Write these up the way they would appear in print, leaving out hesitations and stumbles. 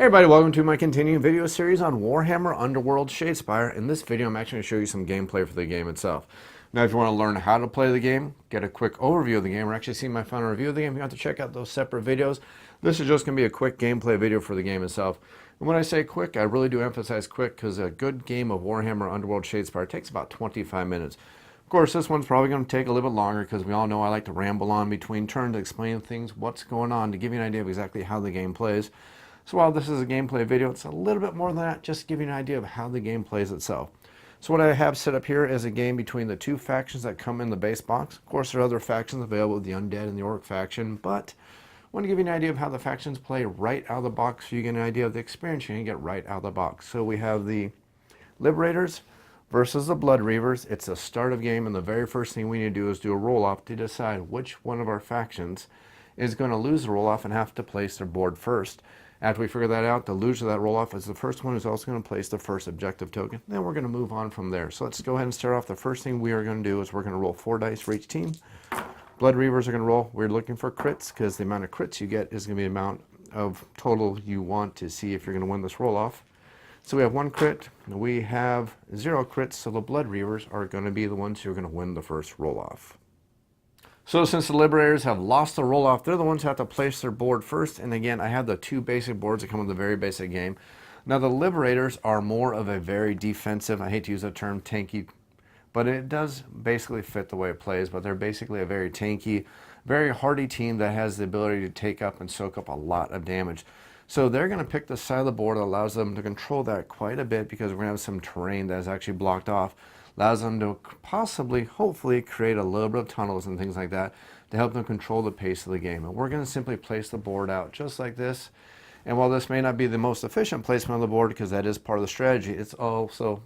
Hey everybody, welcome to my continuing video series on Warhammer Underworlds Shadespire. In this video, I'm actually going to show you some gameplay for the game itself. Now, if you want to learn how to play the game, get a quick overview of the game, or actually see my final review of the game, you have to check out those separate videos. This is just going to be a quick gameplay video for the game itself. And when I say quick, I really do emphasize quick because a good game of Warhammer Underworlds Shadespire takes about 25 minutes. Of course, this one's probably going to take a little bit longer because we all know I like to ramble on between turns, explain things, what's going on, to give you an idea of exactly how the game plays. So while this is a gameplay video, it's a little bit more than that, just to give you an idea of how the game plays itself. So what I have set up here is a game between the two factions that come in the base box. Of course, there are other factions available, the Undead and the Orc faction, but I want to give you an idea of how the factions play right out of the box so you get an idea of the experience you can get right out of the box. So we have the Liberators versus the Blood Reavers. It's a start of game, and the very first thing we need to do is do a roll-off to decide which one of our factions is going to lose the roll-off and have to place their board first. After we figure that out, the loser of that roll-off is the first one who's also going to place the first objective token. Then we're going to move on from there. So let's go ahead and start off. The first thing we are going to do is we're going to roll 4 dice for each team. Blood Reavers are going to roll. We're looking for crits because the amount of crits you get is going to be the amount of total you want to see if you're going to win this roll-off. So we have 1 crit. We have 0 crits, so the Blood Reavers are going to be the ones who are going to win the first roll-off. So since the Liberators have lost the roll-off, they're the ones who have to place their board first. And again, I have the 2 basic boards that come with the very basic game. Now the Liberators are more of a very defensive, I hate to use the term tanky, but it does basically fit the way it plays. But they're basically a very tanky, very hardy team that has the ability to take up and soak up a lot of damage. So they're going to pick the side of the board that allows them to control that quite a bit because we're going to have some terrain that is actually blocked off. Allows them to possibly, hopefully, create a little bit of tunnels and things like that to help them control the pace of the game. And we're going to simply place the board out just like this. And while this may not be the most efficient placement on the board, because that is part of the strategy, it's also,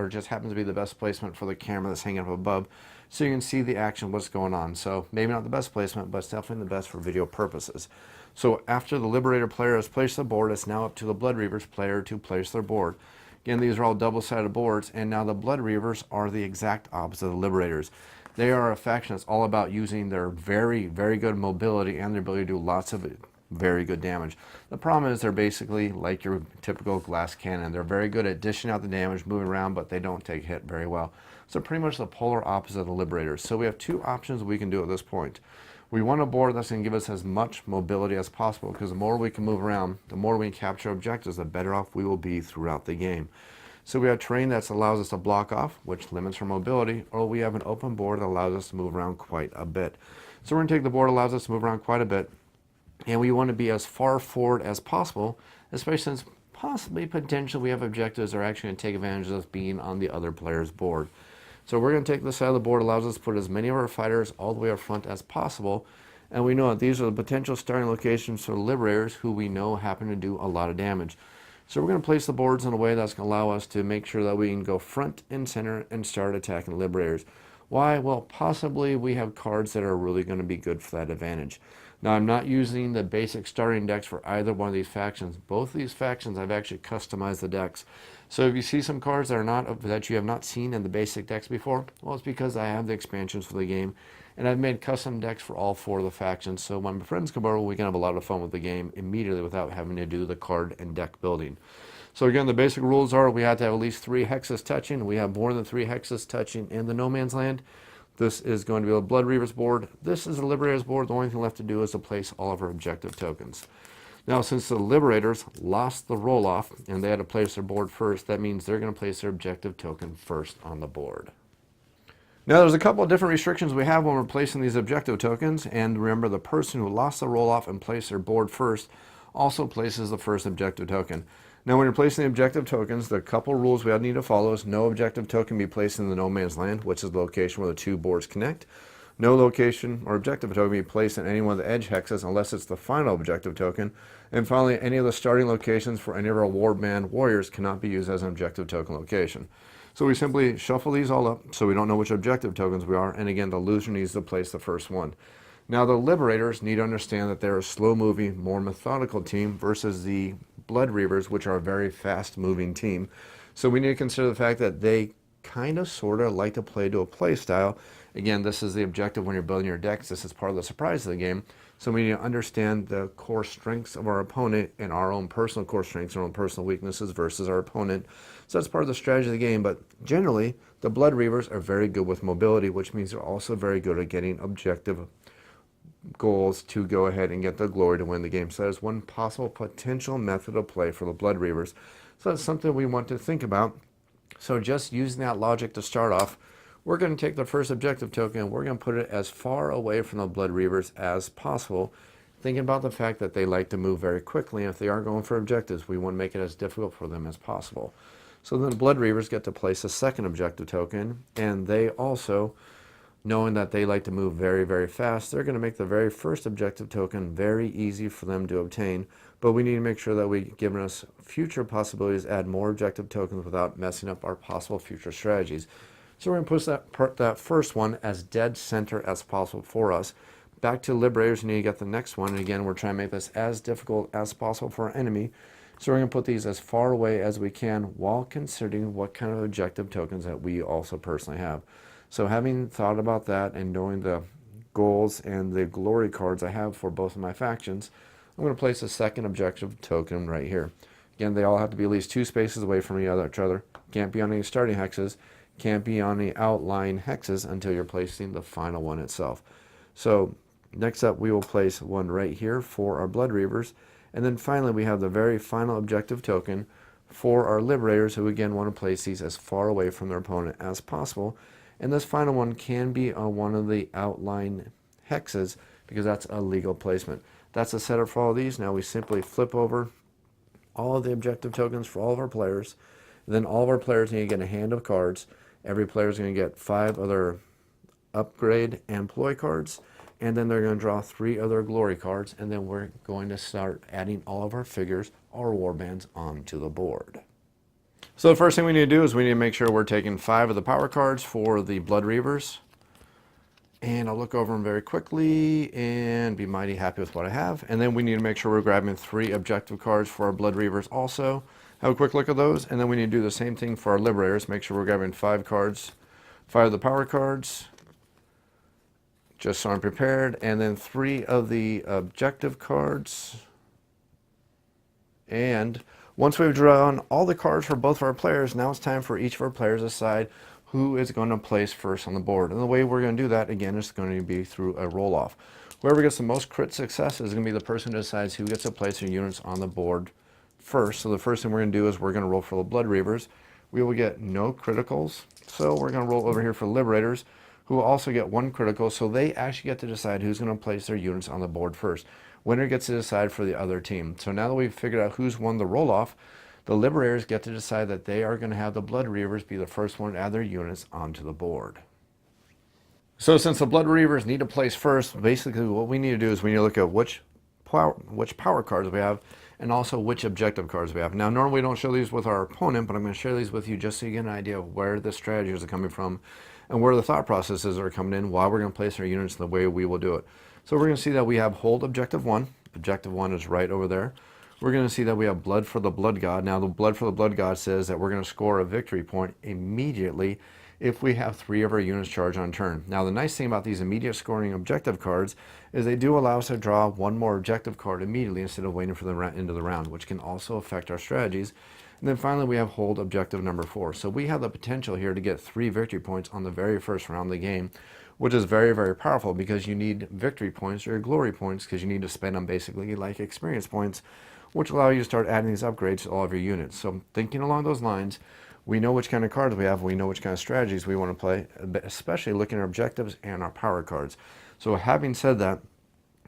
just happens to be the best placement for the camera that's hanging up above, so you can see the action, what's going on. So maybe not the best placement, but it's definitely the best for video purposes. So after the Liberator player has placed the board, it's now up to the Blood Reavers player to place their board. Again, these are all double-sided boards, and now the Blood Reavers are the exact opposite of the Liberators. They are a faction that's all about using their very, very good mobility and their ability to do lots of very good damage. The problem is they're basically like your typical glass cannon. They're very good at dishing out the damage, moving around, but they don't take hit very well. So pretty much the polar opposite of the Liberators. So we have 2 options we can do at this point. We want a board that's going to give us as much mobility as possible, because the more we can move around, the more we can capture objectives, the better off we will be throughout the game. So we have terrain that allows us to block off, which limits our mobility, or we have an open board that allows us to move around quite a bit. So we're going to take the board that allows us to move around quite a bit, and we want to be as far forward as possible, especially since possibly, potentially, we have objectives that are actually going to take advantage of us being on the other player's board. So we're going to take this side of the board, allows us to put as many of our fighters all the way up front as possible. And we know that these are the potential starting locations for the Liberators, who we know happen to do a lot of damage. So we're going to place the boards in a way that's going to allow us to make sure that we can go front and center and start attacking the Liberators. Why? Well, possibly we have cards that are really going to be good for that advantage. Now, I'm not using the basic starting decks for either one of these factions. Both of these factions, I've actually customized the decks. So if you see some cards that you have not seen in the basic decks before, well, it's because I have the expansions for the game, and I've made custom decks for all 4 of the factions. So when my friends come over, we can have a lot of fun with the game immediately without having to do the card and deck building. So again, the basic rules are we have to have at least 3 hexes touching. We have more than 3 hexes touching in the No Man's Land. This is going to be a Blood Reavers board. This is a Liberators board. The only thing left to do is to place all of our objective tokens. Now, since the Liberators lost the roll-off and they had to place their board first, that means they're going to place their objective token first on the board. Now, there's a couple of different restrictions we have when we're placing these objective tokens. And remember, the person who lost the roll-off and placed their board first also places the first objective token. Now, when you're placing the objective tokens, the couple rules we need to follow is no objective token be placed in the No Man's Land, which is the location where the 2 boards connect. No location or objective token be placed in any one of the edge hexes unless it's the final objective token. And finally, any of the starting locations for any of our warband warriors cannot be used as an objective token location. So we simply shuffle these all up so we don't know which objective tokens we are. And again, the loser needs to place the first one. Now, the Liberators need to understand that they're a slow-moving, more methodical team versus the Blood Reavers, which are a very fast-moving team. So we need to consider the fact that they kind of, sort of like to play to a play style, Again, this is the objective when you're building your decks. This is part of the surprise of the game. So we need to understand the core strengths of our opponent and our own personal core strengths, our own personal weaknesses versus our opponent. So that's part of the strategy of the game. But generally, the Blood Reavers are very good with mobility, which means they're also very good at getting objective goals to go ahead and get the glory to win the game. So that is one possible potential method of play for the Blood Reavers. So that's something we want to think about. So just using that logic to start off, we're going to take the first objective token and we're going to put it as far away from the Blood Reavers as possible, thinking about the fact that they like to move very quickly, and if they are going for objectives, we want to make it as difficult for them as possible. So then the Blood Reavers get to place a second objective token, and they also, knowing that they like to move very, very fast, they're going to make the very first objective token very easy for them to obtain, but we need to make sure that we've given us future possibilities to add more objective tokens without messing up our possible future strategies. So we're going to push that first one as dead center as possible for us. Back to Liberators, you need to get the next one, and again, we're trying to make this as difficult as possible for our enemy. So we're going to put these as far away as we can while considering what kind of objective tokens that we also personally have. So having thought about that and knowing the goals and the glory cards I have for both of my factions, I'm going to place a second objective token right here. Again, they all have to be at least 2 spaces away from each other. Can't be on any starting hexes. Can't be on the outlying hexes until you're placing the final one itself. So next up, we will place one right here for our Blood Reavers. And then finally, we have the very final objective token for our Liberators, who again want to place these as far away from their opponent as possible. And this final one can be on one of the outlying hexes because that's a legal placement. That's the setup for all of these. Now we simply flip over all of the objective tokens for all of our players. And then all of our players need to get a hand of cards. Every player is going to get 5 other upgrade and ploy cards, and then they're going to draw 3 other glory cards, and then we're going to start adding all of our figures, our warbands, onto the board. So the first thing we need to do is we need to make sure we're taking 5 of the power cards for the Blood Reavers. And I'll look over them very quickly and be mighty happy with what I have. And then we need to make sure we're grabbing 3 objective cards for our Blood Reavers also. Have a quick look at those, and then we need to do the same thing for our Liberators. Make sure we're grabbing 5 cards, 5 of the power cards, just so I'm prepared, and then 3 of the objective cards. And once we've drawn all the cards for both of our players, now it's time for each of our players to decide who is going to place first on the board. And the way we're going to do that, again, is going to be through a roll-off. Whoever gets the most crit success is going to be the person who decides who gets to place their units on the board first. So the first thing we're going to do is we're going to roll for the Blood Reavers. We will get no criticals, so we're going to roll over here for Liberators, who will also get 1 critical, so they actually get to decide who's going to place their units on the board first. Winner gets to decide for the other team. So now that we've figured out who's won the roll-off, the Liberators get to decide that they are going to have the Blood Reavers be the first one to add their units onto the board. So since the Blood Reavers need to place first, basically what we need to do is we need to look at which power cards we have and also which objective cards we have. Now, normally we don't show these with our opponent, but I'm going to share these with you just so you get an idea of where the strategies are coming from and where the thought processes are coming in while we're going to place our units in the way we will do it. So we're going to see that we have hold objective 1. Objective 1 is right over there. We're going to see that we have blood for the blood god. Now, the blood for the blood god says that we're going to score a victory point immediately if we have 3 of our units charged on turn. Now, the nice thing about these immediate scoring objective cards is they do allow us to draw 1 more objective card immediately instead of waiting for the end of the round, which can also affect our strategies. And then finally, we have hold objective number 4. So we have the potential here to get 3 victory points on the very first round of the game, which is very, very powerful because you need victory points or glory points because you need to spend them basically like experience points, which allow you to start adding these upgrades to all of your units. So thinking along those lines, we know which kind of cards we have, we know which kind of strategies we want to play, especially looking at our objectives and our power cards. So having said that,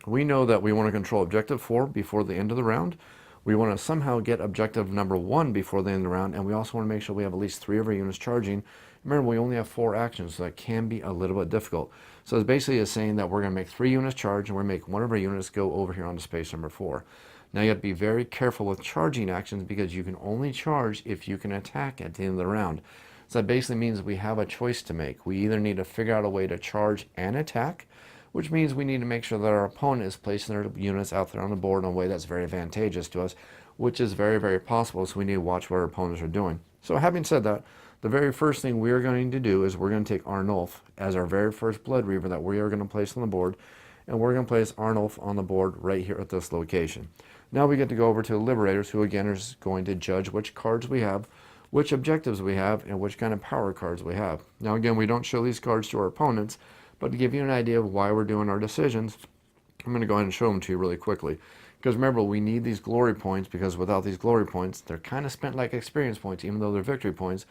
we know that we want to control objective 4 before the end of the round. We want to somehow get objective number 1 before the end of the round, and we also want to make sure we have at least 3 of our units charging. Remember, we only have 4 actions, so that can be a little bit difficult. So it's basically saying that we're going to make 3 units charge, and we're going to make 1 of our units go over here onto space number 4. Now you have to be very careful with charging actions because you can only charge if you can attack at the end of the round. So that basically means we have a choice to make. We either need to figure out a way to charge and attack, which means we need to make sure that our opponent is placing their units out there on the board in a way that's very advantageous to us, which is very, very possible, so we need to watch what our opponents are doing. So having said that, the very first thing we are going to do is we're going to take Arnulf as our very first Blood Reaver that we are going to place on the board, and we're going to place Arnulf on the board right here at this location. Now we get to go over to the Liberators, who again is going to judge which cards we have, which objectives we have, and which kind of power cards we have. Now again, we don't show these cards to our opponents, but to give you an idea of why we're doing our decisions, I'm going to go ahead and show them to you really quickly. Because remember, we need these glory points, because without these glory points, they're kind of spent like experience points, even though they're victory points.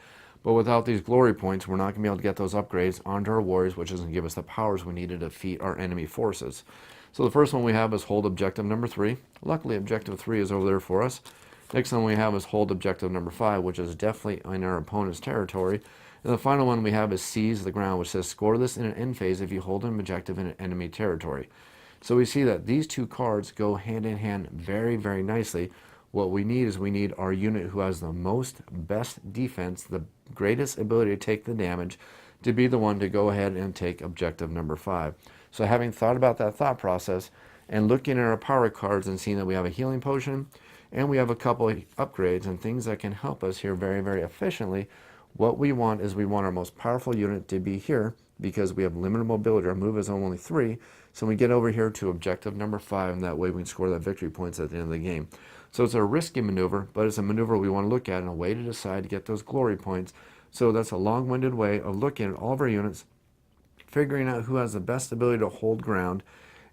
But without these glory points, we're not going to be able to get those upgrades onto our warriors, which is going to give us the powers we need to defeat our enemy forces. So the first one we have is hold objective number 3. Luckily, objective 3 is over there for us. Next one we have is hold objective number 5, which is definitely in our opponent's territory. And the final one we have is seize the ground, which says score this in an end phase if you hold an objective in an enemy territory. So we see that these two cards go hand in hand very, very nicely. What we need is we need our unit who has the best defense, the greatest ability to take the damage, to be the one to go ahead and take objective number 5. So having thought about that thought process and looking at our power cards and seeing that we have a healing potion and we have a couple of upgrades and things that can help us here very, very efficiently, what we want is we want our most powerful unit to be here, because we have limited mobility. Our move is only 3. So we get over here to objective number 5, and that way we can score that victory points at the end of the game. So it's a risky maneuver, but it's a maneuver we want to look at and a way to decide to get those glory points. So that's a long-winded way of looking at all of our units, figuring out who has the best ability to hold ground.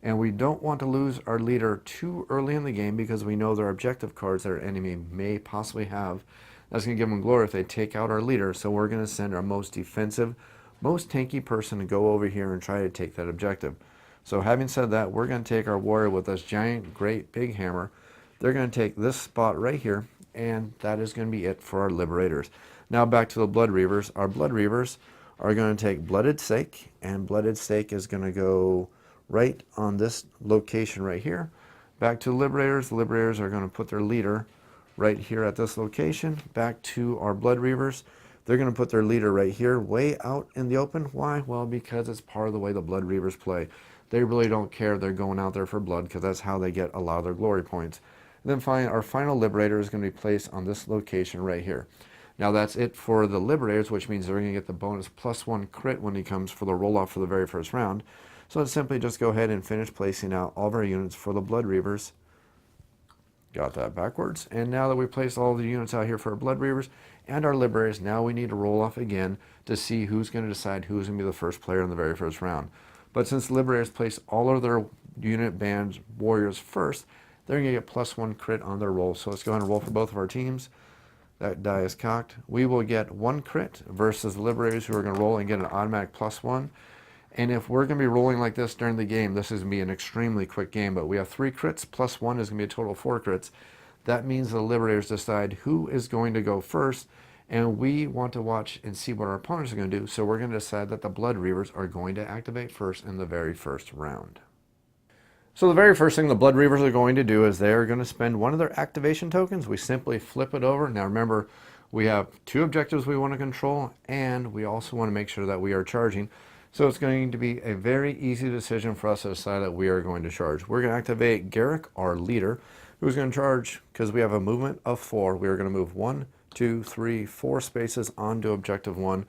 And we don't want to lose our leader too early in the game, because we know there are objective cards that our enemy may possibly have. That's going to give them glory if they take out our leader. So we're going to send our most defensive, most tanky person to go over here and try to take that objective. So having said that, we're going to take our warrior with this giant, great, big hammer. They're going to take this spot right here, and that is going to be it for our Liberators. Now back to the Blood Reavers. Our Blood Reavers are going to take Blooded Stake, and Blooded Stake is going to go right on this location right here. Back to the Liberators. The Liberators are going to put their leader right here at this location. Back to our Blood Reavers. They're going to put their leader right here, way out in the open. Why? Well, because it's part of the way the Blood Reavers play. They really don't care. They're going out there for blood, because that's how they get a lot of their glory points. And then finally, our final Liberator is going to be placed on this location right here. Now that's it for the Liberators, which means they're going to get the bonus +1 crit when he comes for the roll-off for the very first round. So let's simply just go ahead and finish placing out all of our units for the Blood Reavers. Got that backwards. And now that we placed all the units out here for our Blood Reavers and our Liberators, now we need to roll off again to see who's going to decide who's going to be the first player in the very first round. But since the Liberators place all of their unit bands warriors first, they're going to get +1 crit on their roll. So let's go ahead and roll for both of our teams. That die is cocked. We will get 1 crit versus the Liberators, who are going to roll and get an automatic +1. And if we're going to be rolling like this during the game, this is going to be an extremely quick game. But we have 3 crits, +1 is going to be a total of 4 crits. That means the Liberators decide who is going to go first. And we want to watch and see what our opponents are going to do. So we're going to decide that the Blood Reavers are going to activate first in the very first round. So the very first thing the Blood Reavers are going to do is they are going to spend one of their activation tokens. We simply flip it over. Now remember, we have 2 objectives we want to control, and we also want to make sure that we are charging. So it's going to be a very easy decision for us to decide that we are going to charge. We're going to activate Garrick, our leader, who's going to charge, because we have a movement of 4. We are going to move 1, 2, 3, 4 spaces onto objective 1,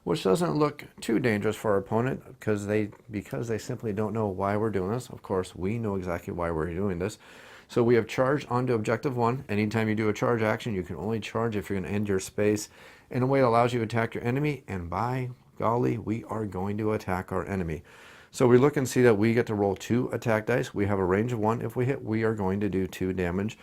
which doesn't look too dangerous for our opponent, because they simply don't know why we're doing this. Of course, we know exactly why we're doing this. So we have charged onto objective 1. Anytime you do a charge action, you can only charge if you're going to end your space in a way that allows you to attack your enemy, and by golly, we are going to attack our enemy. So we look and see that we get to roll 2 attack dice. We have a range of 1. If we hit, we are going to do 2 damage.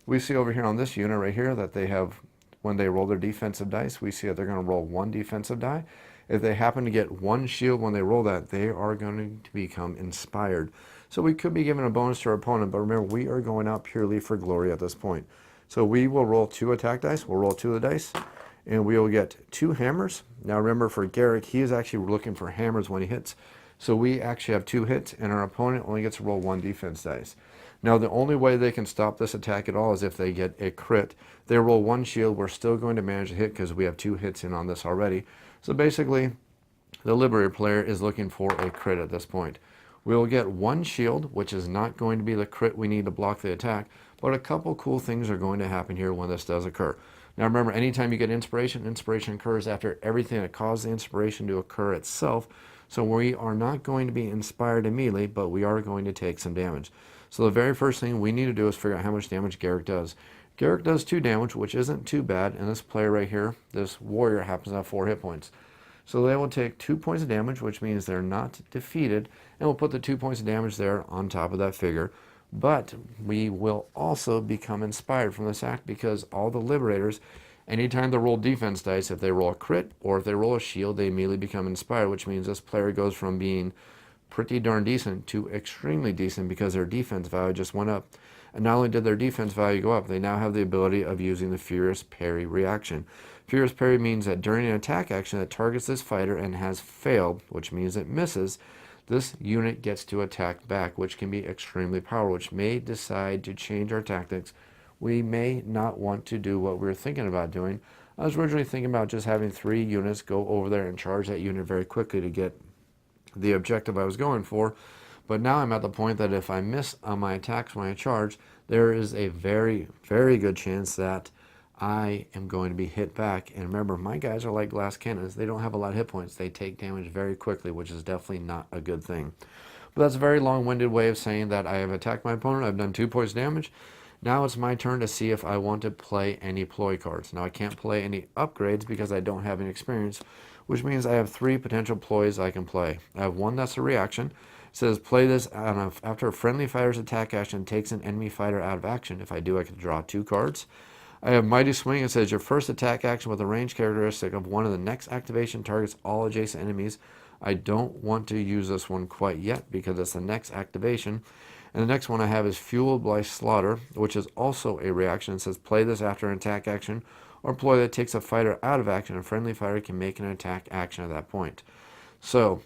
We see over here on this unit right here that they have, when they roll their defensive dice, we see that they're going to roll 1 defensive die. If they happen to get 1 shield when they roll that, they are going to become inspired. So we could be giving a bonus to our opponent, but remember, we are going out purely for glory at this point. So we will roll 2 attack dice. We'll roll 2 of the dice, and we will get 2 hammers. Now remember, for Garrick, he is actually looking for hammers when he hits. So we actually have 2 hits, and our opponent only gets to roll 1 defense dice. Now the only way they can stop this attack at all is if they get a crit. They roll 1 shield, we're still going to manage to hit because we have 2 hits in on this already. So basically, the Liberator player is looking for a crit at this point. We'll get 1 shield, which is not going to be the crit we need to block the attack, but a couple cool things are going to happen here when this does occur. Now remember, anytime you get inspiration, inspiration occurs after everything that caused the inspiration to occur itself. So we are not going to be inspired immediately, but we are going to take some damage. So the very first thing we need to do is figure out how much damage Garrick does. Garrick does 2 damage, which isn't too bad, and this player right here, this warrior, happens to have 4 hit points. So they will take 2 points of damage, which means they're not defeated, and we'll put the 2 points of damage there on top of that figure. But we will also become inspired from this act, because all the liberators, anytime they roll defense dice, if they roll a crit or if they roll a shield, they immediately become inspired, which means this player goes from being pretty darn decent to extremely decent because their defense value just went up. And not only did their defense value go up, they now have the ability of using the Furious Parry reaction. Furious Parry means that during an attack action that targets this fighter and has failed, which means it misses, this unit gets to attack back, which can be extremely powerful, which may decide to change our tactics. We may not want to do what we were thinking about doing. I was originally thinking about just having 3 units go over there and charge that unit very quickly to get the objective I was going for. But now I'm at the point that if I miss on my attacks when I charge, there is a very, very good chance that I am going to be hit back. And remember, my guys are like glass cannons. They don't have a lot of hit points. They take damage very quickly, which is definitely not a good thing. But that's a very long-winded way of saying that I have attacked my opponent. I've done 2 points damage. Now it's my turn to see if I want to play any ploy cards. Now I can't play any upgrades because I don't have any experience, which means I have 3 potential ploys I can play. I have 1 that's a reaction. It says play this after a friendly fighter's attack action takes an enemy fighter out of action. If I do, I can draw 2 cards. I have Mighty Swing. It says your first attack action with a range characteristic of one of the next activation targets all adjacent enemies. I don't want to use this one quite yet because it's the next activation. And the next one I have is Fueled by Slaughter, which is also a reaction. It says play this after an attack action or ploy that takes a fighter out of action. A friendly fighter can make an attack action at that point. So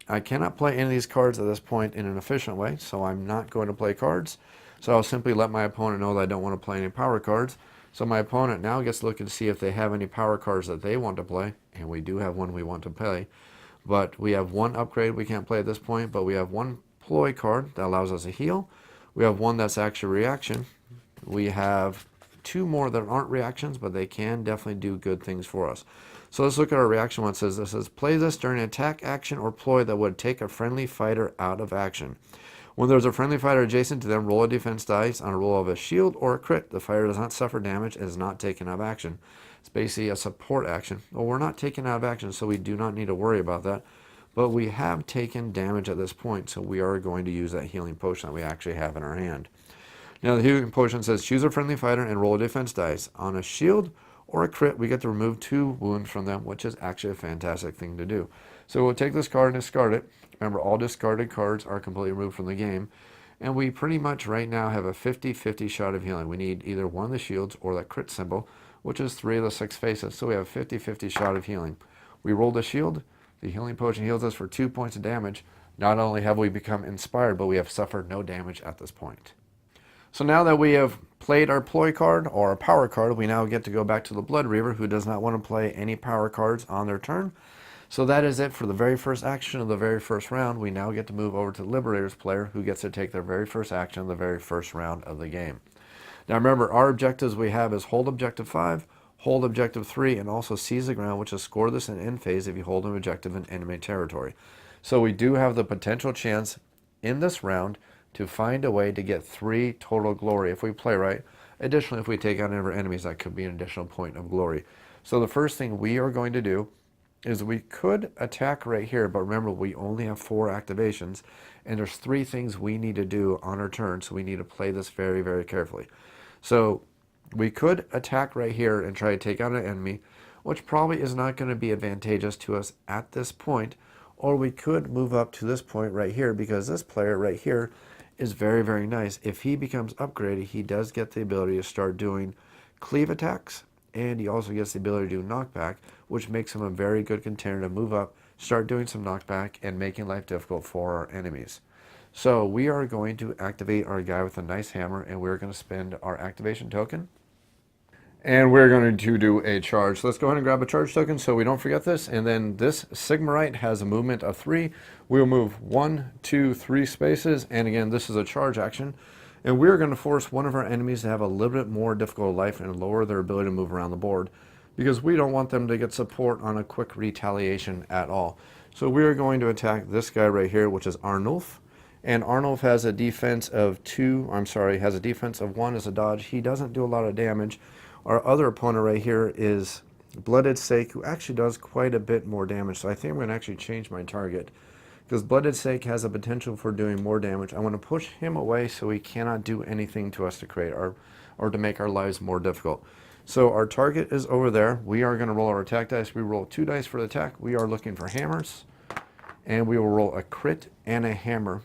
I cannot play any of these cards at this point in an efficient way, so I'm not going to play cards. So I'll simply let my opponent know that I don't want to play any power cards. So my opponent now gets to look to see if they have any power cards that they want to play, and we do have one we want to play. But we have 1 upgrade we can't play at this point, but we have 1 ploy card that allows us a heal. We have 1 that's actually a reaction. We have 2 more that aren't reactions, but they can definitely do good things for us. So let's look at our reaction one. It says play this during an attack action or ploy that would take a friendly fighter out of action. When there's a friendly fighter adjacent to them, roll a defense dice on a roll of a shield or a crit. The fighter does not suffer damage and is not taken out of action. It's basically a support action. Well, we're not taken out of action, so we do not need to worry about that. But we have taken damage at this point, so we are going to use that healing potion that we actually have in our hand. Now the healing potion says choose a friendly fighter and roll a defense dice. On a shield or a crit, we get to remove 2 wounds from them, which is actually a fantastic thing to do. So we'll take this card and discard it. Remember, all discarded cards are completely removed from the game. And we pretty much right now have a 50-50 shot of healing. We need either one of the shields or that crit symbol, which is 3 of the 6 faces. So we have a 50-50 shot of healing. We rolled a shield. The healing potion heals us for 2 points of damage. Not only have we become inspired, but we have suffered no damage at this point. So now that we have played our ploy card or our power card, we now get to go back to the Blood Reaver, who does not want to play any power cards on their turn. So that is it for the very first action of the very first round. We now get to move over to the Liberator's player, who gets to take their very first action of the very first round of the game. Now remember, our objectives we have is hold objective 5, hold objective 3, and also seize the ground, which is score this in end phase if you hold an objective in enemy territory. So we do have the potential chance in this round to find a way to get 3 total glory if we play right. Additionally, if we take out any of our enemies, that could be an additional point of glory. So the first thing we are going to do is we could attack right here, but remember we only have 4 activations, and there's 3 things we need to do on our turn, so we need to play this very, very carefully. So we could attack right here and try to take out an enemy, which probably is not going to be advantageous to us at this point, or we could move up to this point right here, because this player right here is very, very nice. If he becomes upgraded, he does get the ability to start doing cleave attacks, and he also gets the ability to do knockback, which makes him a very good contender to move up, start doing some knockback, and making life difficult for our enemies. So we are going to activate our guy with a nice hammer, and we're going to spend our activation token. And we're going to do a charge. So let's go ahead and grab a charge token so we don't forget this. And then this Sigmarite has a movement of 3. We'll move 1, 2, 3 spaces. And again, this is a charge action. And we're going to force one of our enemies to have a little bit more difficult life and lower their ability to move around the board, because we don't want them to get support on a quick retaliation at all. So we are going to attack this guy right here, which is Arnulf. And Arnulf has a defense of 2, has a defense of 1 as a dodge. He doesn't do a lot of damage. Our other opponent right here is Blooded Sake, who actually does quite a bit more damage. So I think I'm going to actually change my target, because Blooded Sake has a potential for doing more damage. I want to push him away so he cannot do anything to us to create or to make our lives more difficult. So our target is over there. We are going to roll our attack dice. We roll 2 dice for the attack. We are looking for hammers, and we will roll a crit and a hammer,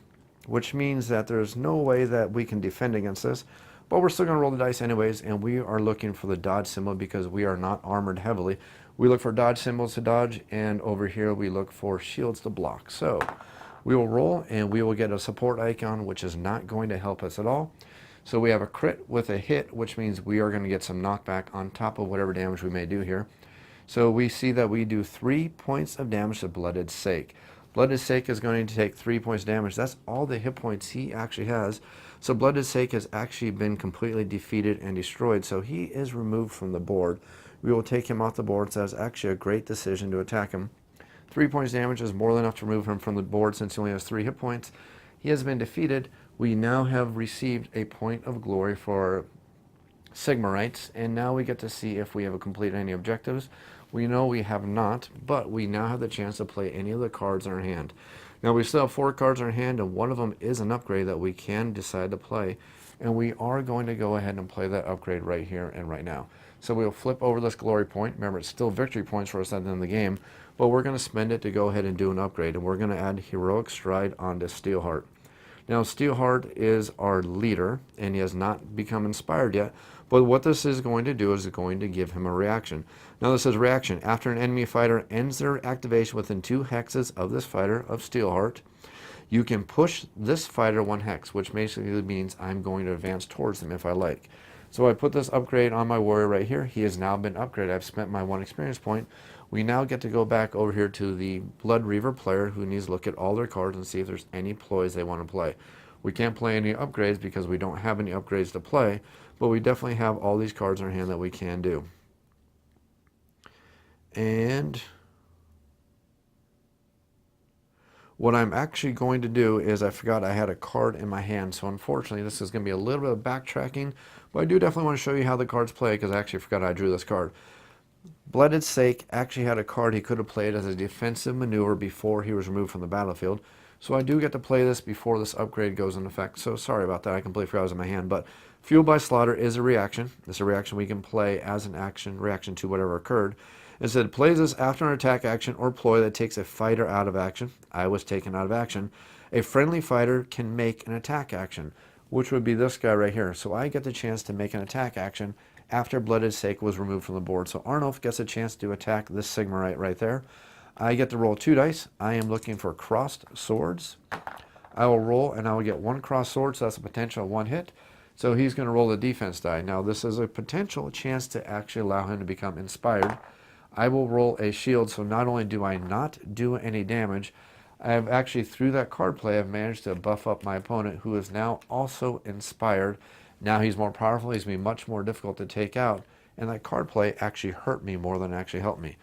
which means that there's no way that we can defend against this, but we're still going to roll the dice anyways, and we are looking for the dodge symbol because we are not armored heavily. We look for dodge symbols to dodge, and over here we look for shields to block. So we will roll, and we will get a support icon, which is not going to help us at all. So we have a crit with a hit, which means we are going to get some knockback on top of whatever damage we may do here. So we see that we do 3 points of damage to Blooded Sake. Blooded Sake is going to take 3 points damage. That's all the hit points he actually has. So Blooded Sake has actually been completely defeated and destroyed. So he is removed from the board. We will take him off the board. So that's actually a great decision to attack him. 3 points damage is more than enough to remove him from the board since he only has 3 hit points. He has been defeated. We now have received a point of glory for Sigmarites, and now we get to see if we have completed any objectives. We know we have not, but we now have the chance to play any of the cards in our hand. Now we still have 4 cards in our hand, and one of them is an upgrade that we can decide to play, and we are going to go ahead and play that upgrade right here and right now. So we'll flip over this glory point. Remember, it's still victory points for us at the end of the game, but we're going to spend it to go ahead and do an upgrade, and we're going to add Heroic Stride onto Steelheart. Now, Steelheart is our leader, and he has not become inspired yet, but what this is going to do is going to give him a reaction. Now, this says reaction. After an enemy fighter ends their activation within 2 hexes of this fighter of Steelheart, you can push this fighter 1 hex, which basically means I'm going to advance towards them if I like. So I put this upgrade on my warrior right here. He has now been upgraded. I've spent my 1 experience point. We now get to go back over here to the Blood Reaver player who needs to look at all their cards and see if there's any ploys they want to play. We can't play any upgrades because we don't have any upgrades to play, but we definitely have all these cards in our hand that we can do. And what I'm actually going to do is I forgot I had a card in my hand, so unfortunately this is going to be a little bit of backtracking, but I do definitely want to show you how the cards play because I actually forgot I drew this card. Blooded Sake actually had a card he could have played as a defensive maneuver before he was removed from the battlefield. So I do get to play this before this upgrade goes into effect. So sorry about that. I completely forgot it was in my hand. But Fueled by Slaughter is a reaction. It's a reaction we can play as an action, reaction to whatever occurred. It said, plays this after an attack action or ploy that takes a fighter out of action. I was taken out of action. A friendly fighter can make an attack action, which would be this guy right here. So I get the chance to make an attack action after Blooded Sake was removed from the board. So Arnulf gets a chance to attack this Sigmarite right there. I get to roll 2 dice. I am looking for crossed swords. I will roll and I will get 1 crossed sword, so that's a potential 1 hit. So he's going to roll the defense die. Now this is a potential chance to actually allow him to become inspired. I will roll a shield, so not only do I not do any damage, I have actually, through that card play, I've managed to buff up my opponent, who is now also inspired. Now he's more powerful, he's going to be much more difficult to take out, and that card play actually hurt me more than it actually helped me.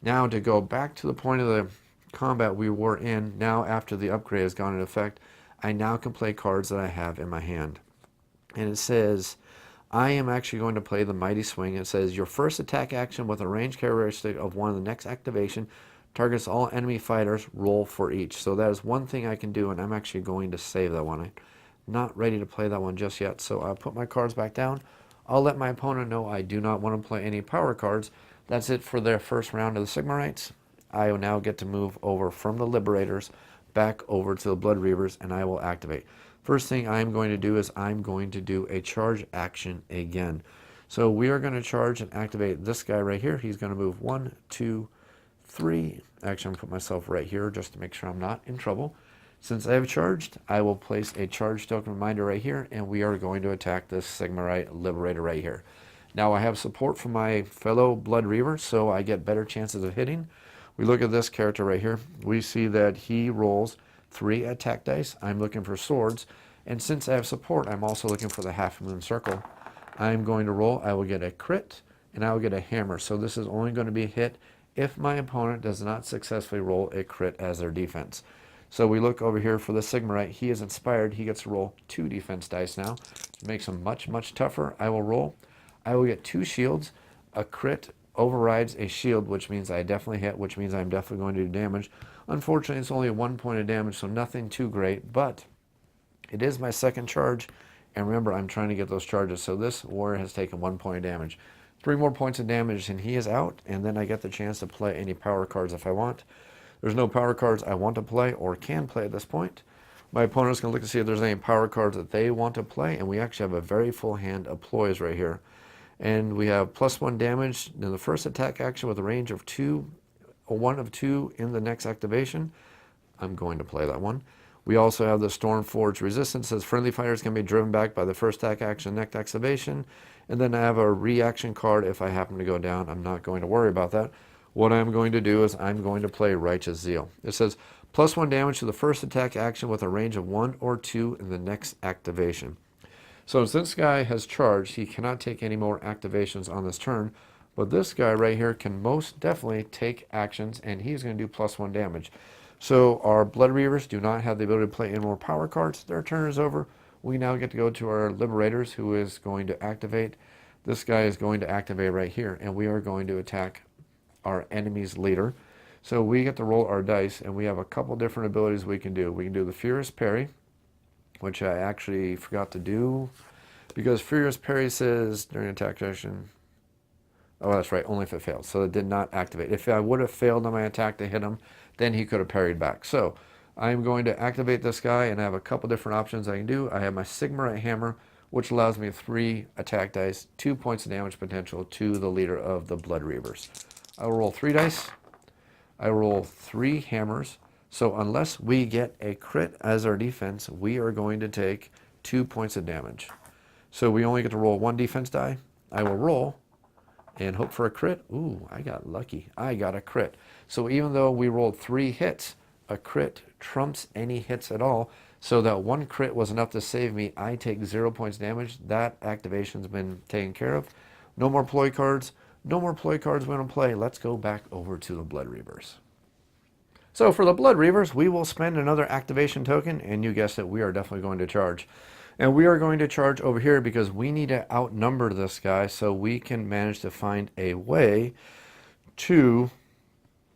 Now to go back to the point of the combat we were in, now after the upgrade has gone into effect, I now can play cards that I have in my hand. And it says, I am actually going to play the Mighty Swing. It says, your first attack action with a range characteristic of one of the next activation targets all enemy fighters, roll for each. So that is one thing I can do, and I'm actually going to save that one. I'm not ready to play that one just yet, so I'll put my cards back down. I'll let my opponent know I do not want to play any power cards. That's it for their first round of the Sigmarites. I will now get to move over from the Liberators back over to the Blood Reavers, and I will activate. First thing I'm going to do is I'm going to do a charge action again. So we are going to charge and activate this guy right here. He's going to move 1, 2, 3. Actually, I'm going to put myself right here just to make sure I'm not in trouble. Since I have charged, I will place a charge token reminder right here, and we are going to attack this Sigmarite Liberator right here. Now I have support from my fellow Blood Reaver, so I get better chances of hitting. We look at this character right here. We see that he rolls 3 attack dice. I'm looking for swords, And since I have support, I'm also looking for the half moon circle. I'm going to roll. I will get a crit, and I will get a hammer. So this is only going to be a hit if my opponent does not successfully roll a crit as their defense. So we look over here for the Sigmarite. He is inspired. He gets to roll 2 defense dice now. It makes him much, much tougher. I will roll. I will get 2 shields. A crit overrides a shield, which means I definitely hit, which means I'm definitely going to do damage. Unfortunately, it's only 1 point of damage, so nothing too great, but it is my second charge. And remember, I'm trying to get those charges. So this warrior has taken 1 point of damage. 3 more points of damage, and he is out. And then I get the chance to play any power cards if I want. There's no power cards I want to play or can play at this point. My opponent's going to look to see if there's any power cards that they want to play, and we actually have a very full hand of ploys right here. And we have +1 damage in the first attack action with a range of 2, or 1 of 2 in the next activation. I'm going to play that one. We also have the Stormforge Resistance. Says friendly fighters can be driven back by the first attack action, next activation. And then I have a reaction card if I happen to go down. I'm not going to worry about that. What I'm going to do is I'm going to play Righteous Zeal. It says +1 damage to the first attack action with a range of 1 or 2 in the next activation. So since this guy has charged, he cannot take any more activations on this turn. But this guy right here can most definitely take actions, and he's going to do +1 damage. So our Blood Reavers do not have the ability to play any more power cards. Their turn is over. We now get to go to our Liberators, who is going to activate. This guy is going to activate right here, and we are going to attack our enemy's leader. So we get to roll our dice, and we have a couple different abilities we can do. We can do the Furious Parry, which I actually forgot to do, because Furious Parry says during attack action, oh, that's right, only if it fails. So it did not activate. If I would have failed on my attack to hit him, then he could have parried back. So I'm going to activate this guy, and I have a couple different options I can do. I have my Sigmarite Hammer, which allows me 3 attack dice, 2 points of damage potential to the leader of the Blood Reavers. I will roll 3 dice. I roll 3 hammers. So unless we get a crit as our defense, we are going to take 2 points of damage. So we only get to roll 1 defense die. I will roll and hope for a crit. Ooh, I got lucky. I got a crit. So even though we rolled 3 hits, a crit trumps any hits at all. So that 1 crit was enough to save me. I take 0 points damage. That activation's been taken care of. No more ploy cards. No more ploy cards we don't play. Let's go back over to the Blood Reavers. So for the Blood Reavers, we will spend another activation token, and you guessed it, we are definitely going to charge. And we are going to charge over here because we need to outnumber this guy so we can manage to find a way to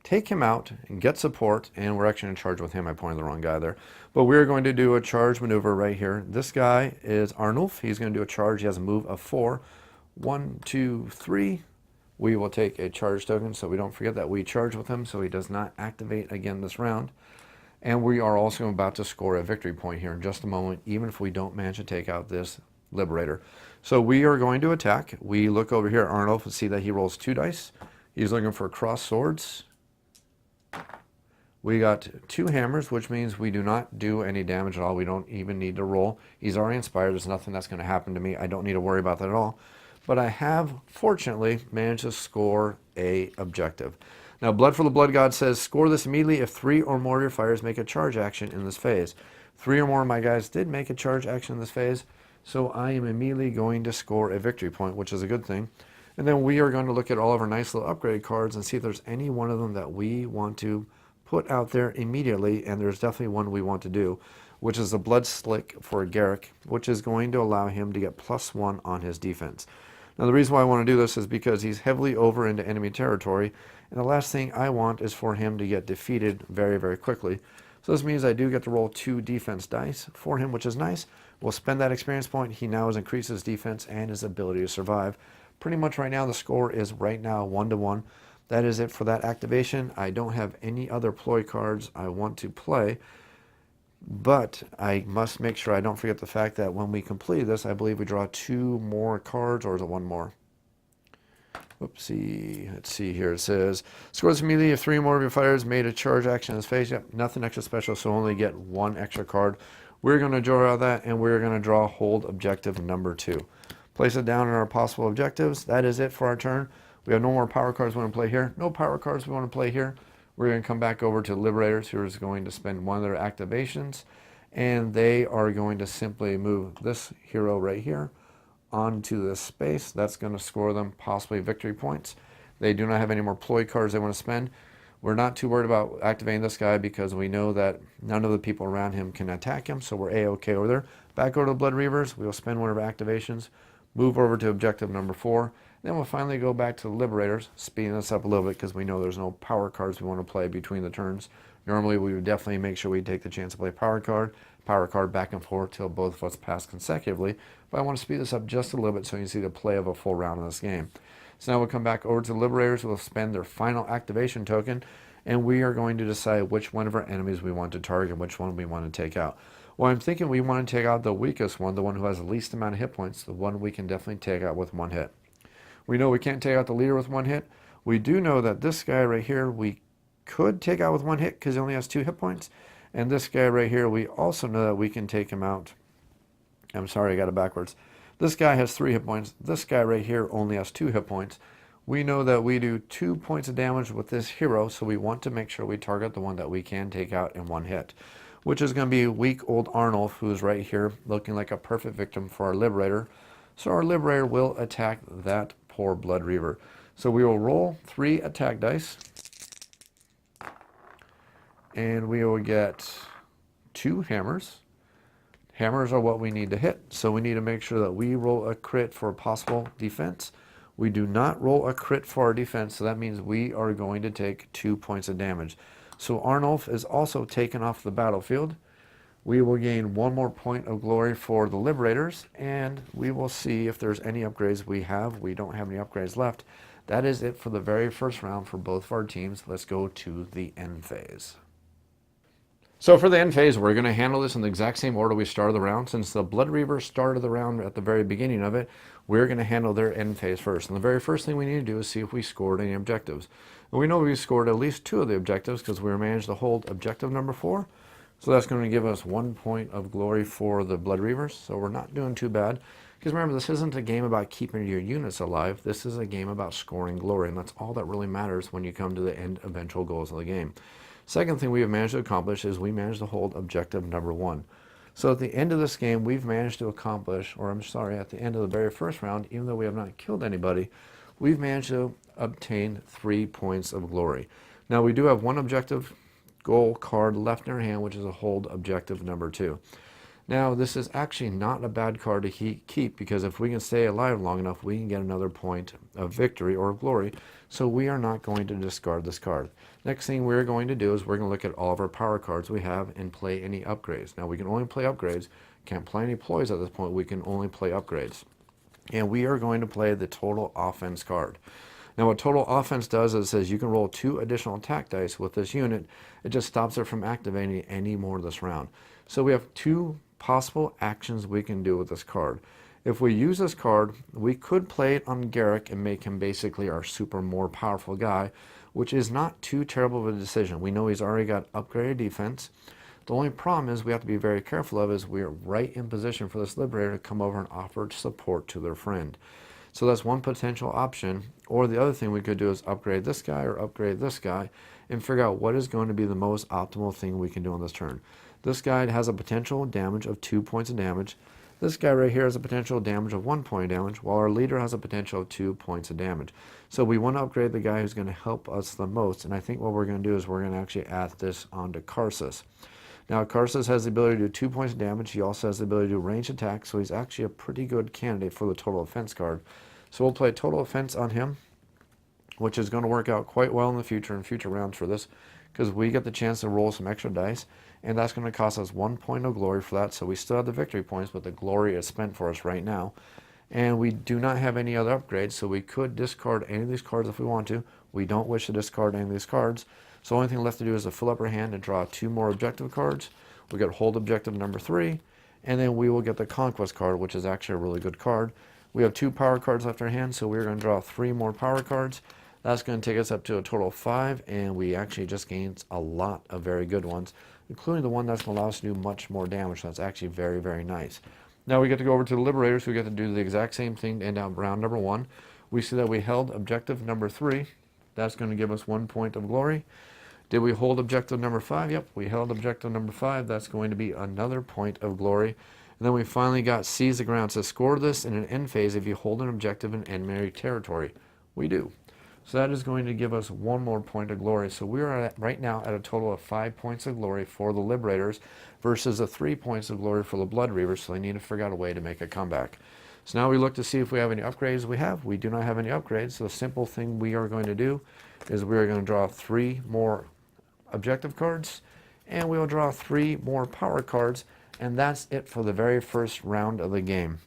take him out and get support, and we're actually going to charge with him. I pointed the wrong guy there. But we're going to do a charge maneuver right here. This guy is Arnulf. He's going to do a charge. He has a move of 4. 1, 2, 3. We will take a charge token, so we don't forget that we charge with him, so he does not activate again this round. And we are also about to score a victory point here in just a moment, even if we don't manage to take out this Liberator. So we are going to attack. We look over here at Arnulf and see that he rolls 2 dice. He's looking for cross swords. We got 2 hammers, which means we do not do any damage at all. We don't even need to roll. He's already inspired. There's nothing that's going to happen to me. I don't need to worry about that at all. But I have, fortunately, managed to score a objective. Now, Blood for the Blood God says, score this immediately if 3 or more of your fighters make a charge action in this phase. 3 or more of my guys did make a charge action in this phase, so I am immediately going to score a victory point, which is a good thing. And then we are going to look at all of our nice little upgrade cards and see if there's any one of them that we want to put out there immediately, and there's definitely one we want to do, which is the Blood Slick for Garrick, which is going to allow him to get +1 on his defense. Now, the reason why I want to do this is because he's heavily over into enemy territory, and the last thing I want is for him to get defeated very, very quickly. So this means I do get to roll 2 defense dice for him, which is nice. We'll spend that experience point. He now has increased his defense and his ability to survive. Pretty much right now, the score is right now 1-1. That is it for that activation. I don't have any other ploy cards I want to play, but I must make sure I don't forget the fact that when we complete this, I believe we draw 2 more cards, or is it 1 more? Oopsie. Let's see here. It says, score this immediately if 3 or more of your fighters made a charge action in this phase. Yep, nothing extra special, so only get 1 extra card. We're going to draw out that, and we're going to draw hold objective number 2. Place it down in our possible objectives. That is it for our turn. We have no more power cards we want to play here. No power cards we want to play here. We're going to come back over to Liberators, who is going to spend 1 of their activations. and they are going to simply move this hero right here onto this space. That's going to score them possibly victory points. They do not have any more ploy cards they want to spend. We're not too worried about activating this guy because we know that none of the people around him can attack him, so we're A-okay over there. Back over to the Blood Reavers, we'll spend one of our activations, move over to objective number 4, then we'll finally go back to the Liberators, speeding this up a little bit because we know there's no power cards we want to play between the turns. Normally we would definitely make sure we take the chance to play power card back and forth till both of us pass consecutively, but I want to speed this up just a little bit so you can see the play of a full round in this game. So now we'll come back over to the Liberators, we'll spend their final activation token, and we are going to decide which one of our enemies we want to target and which one we want to take out. Well, I'm thinking we want to take out the weakest one, the one who has the least amount of hit points, the one we can definitely take out with one hit. We know we can't take out the leader with one hit. We do know that this guy right here we could take out with one hit because he only has 2 hit points. And this guy right here, we also know that we can take him out. I'm sorry, I got it backwards. This guy has 3 hit points. This guy right here only has 2 hit points. We know that we do 2 points of damage with this hero, so we want to make sure we target the one that we can take out in one hit, which is going to be weak old Arnulf, who's right here looking like a perfect victim for our Liberator. So our Liberator will attack that poor Blood Reaver. So we will roll 3 attack dice, and we will get 2 hammers. Hammers are what we need to hit, so we need to make sure that we roll a crit for possible defense. We do not roll a crit for our defense, so that means we are going to take 2 points of damage. So Arnulf is also taken off the battlefield. We will gain 1 more point of glory for the Liberators, and we will see if there's any upgrades we have. We don't have any upgrades left. That is it for the very first round for both of our teams. Let's go to the end phase. So for the end phase, we're going to handle this in the exact same order we started the round. Since the Blood Reaver started the round at the very beginning of it, we're going to handle their end phase first. And the very first thing we need to do is see if we scored any objectives. And we know we scored at least 2 of the objectives because we managed to hold objective number 4. So that's going to give us 1 point of glory for the Blood Reavers. So we're not doing too bad. Because remember, this isn't a game about keeping your units alive. This is a game about scoring glory. And that's all that really matters when you come to the end eventual goals of the game. Second thing we have managed to accomplish is we managed to hold objective number 1. So at the end of this game, we've managed to accomplish, or I'm sorry, at the end of the very first round, even though we have not killed anybody, we've managed to obtain 3 points of glory. Now we do have 1 objective goal card left in our hand, which is a hold objective number 2. Now this is actually not a bad card to keep because if we can stay alive long enough, we can get another point of victory or glory. So we are not going to discard this card. Next thing we're going to do is we're going to look at all of our power cards we have and play any upgrades. Now we can only play upgrades, can't play any ploys at this point, we can only play upgrades. And we are going to play the total offense card. Now what total offense does is it says you can roll 2 additional attack dice with this unit. It just stops it from activating any more this round. So we have 2 possible actions we can do with this card. If we use this card, we could play it on Garrick and make him basically our super more powerful guy, which is not too terrible of a decision. We know he's already got upgraded defense. The only problem is we have to be very careful of is we're right in position for this Liberator to come over and offer support to their friend. So that's one potential option. Or the other thing we could do is upgrade this guy or upgrade this guy and figure out what is going to be the most optimal thing we can do on this turn. This guy has a potential damage of 2 points of damage. This guy right here has a potential damage of 1 point of damage, while our leader has a potential of 2 points of damage. So we want to upgrade the guy who's going to help us the most, and I think what we're going to do is we're going to actually add this onto Karsus. Now Karsus has the ability to do 2 points of damage. He also has the ability to do ranged attack, so he's actually a pretty good candidate for the total offense card. So we'll play total offense on him, which is going to work out quite well in the future, in future rounds for this, because we get the chance to roll some extra dice, and that's going to cost us 1 point of glory for that. So we still have the victory points, but the glory is spent for us right now. And we do not have any other upgrades, so we could discard any of these cards if we want to. We don't wish to discard any of these cards. So the only thing left to do is to fill up our hand and draw 2 more objective cards. We get hold objective number 3, and then we will get the conquest card, which is actually a really good card. We have 2 power cards left in our hand, so we're going to draw 3 more power cards. That's going to take us up to a total of 5, and we actually just gained a lot of very good ones, including the one that's going to allow us to do much more damage. So that's actually very, very nice. Now we get to go over to the Liberators, who get to do the exact same thing to end out round number 1. We see that we held objective number 3. That's going to give us 1 point of glory. Did we hold objective number 5? Yep, we held objective number 5. That's going to be another point of glory. And then we finally got seize the ground. So score this in an end phase if you hold an objective in enemy territory. We do. So that is going to give us one more point of glory. So we are right now at a total of 5 points of glory for the Liberators versus the 3 points of glory for the Blood Reavers. So they need to figure out a way to make a comeback. So now we look to see if we have any upgrades. We do not have any upgrades. So the simple thing we are going to do is we are going to draw 3 more objective cards, and we will draw 3 more power cards, and that's it for the very first round of the game.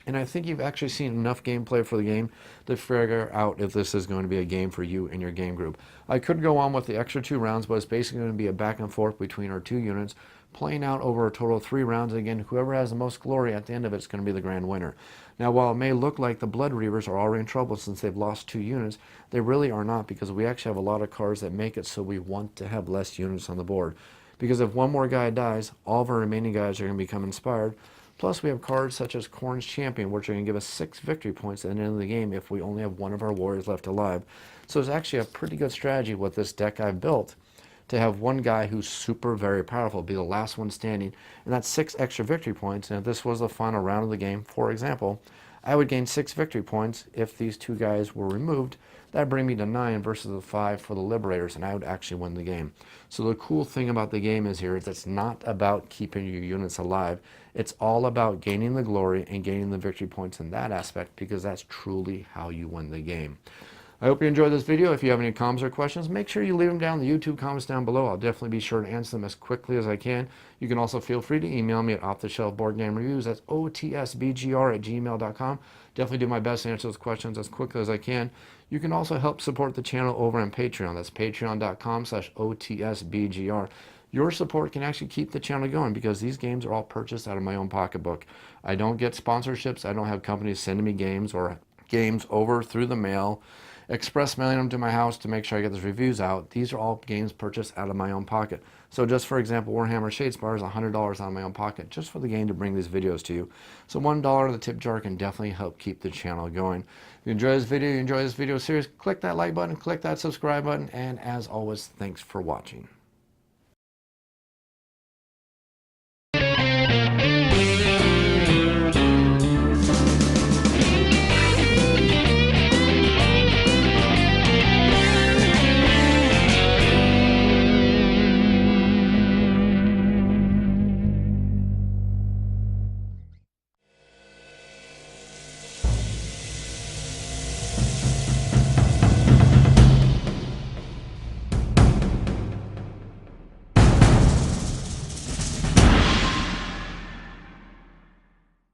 And I think you've actually seen enough gameplay for the game to figure out if this is going to be a game for you and your game group. I could go on with the extra 2 rounds, but it's basically going to be a back and forth between our 2 units, playing out over a total of 3 rounds. And again, whoever has the most glory at the end of it is going to be the grand winner. Now, while it may look like the Blood Reavers are already in trouble since they've lost 2 units, they really are not, because we actually have a lot of cards that make it so we want to have less units on the board. Because if one more guy dies, all of our remaining guys are going to become inspired. Plus, we have cards such as Khorne's Champion, which are going to give us 6 victory points at the end of the game if we only have one of our warriors left alive. So it's actually a pretty good strategy with this deck I've built to have one guy who's super very powerful be the last one standing, and that's 6 extra victory points. And if this was the final round of the game, for example, I would gain 6 victory points if these 2 guys were removed. That'd bring me to 9 versus the 5 for the Liberators, and I would actually win the game. So the cool thing about the game is here is it's not about keeping your units alive. It's all about gaining the glory and gaining the victory points in that aspect, because that's truly how you win the game. I hope you enjoyed this video. If you have any comments or questions, make sure you leave them down in the YouTube comments down below. I'll definitely be sure to answer them as quickly as I can. You can also feel free to email me at off-the-shelf-board-game-reviews. That's otsbgr@gmail.com. Definitely do my best to answer those questions as quickly as I can. You can also help support the channel over on Patreon. That's patreon.com/otsbgr. Your support can actually keep the channel going, because these games are all purchased out of my own pocketbook. I don't get sponsorships. I don't have companies sending me games or games over through the mail, express mailing them to my house to make sure I get those reviews out. These are all games purchased out of my own pocket. So just for example, Warhammer Shadespire is $100 out of my own pocket just for the game to bring these videos to you. So $1 of the tip jar can definitely help keep the channel going. If you enjoy this video, series, click that like button, click that subscribe button, and as always, thanks for watching.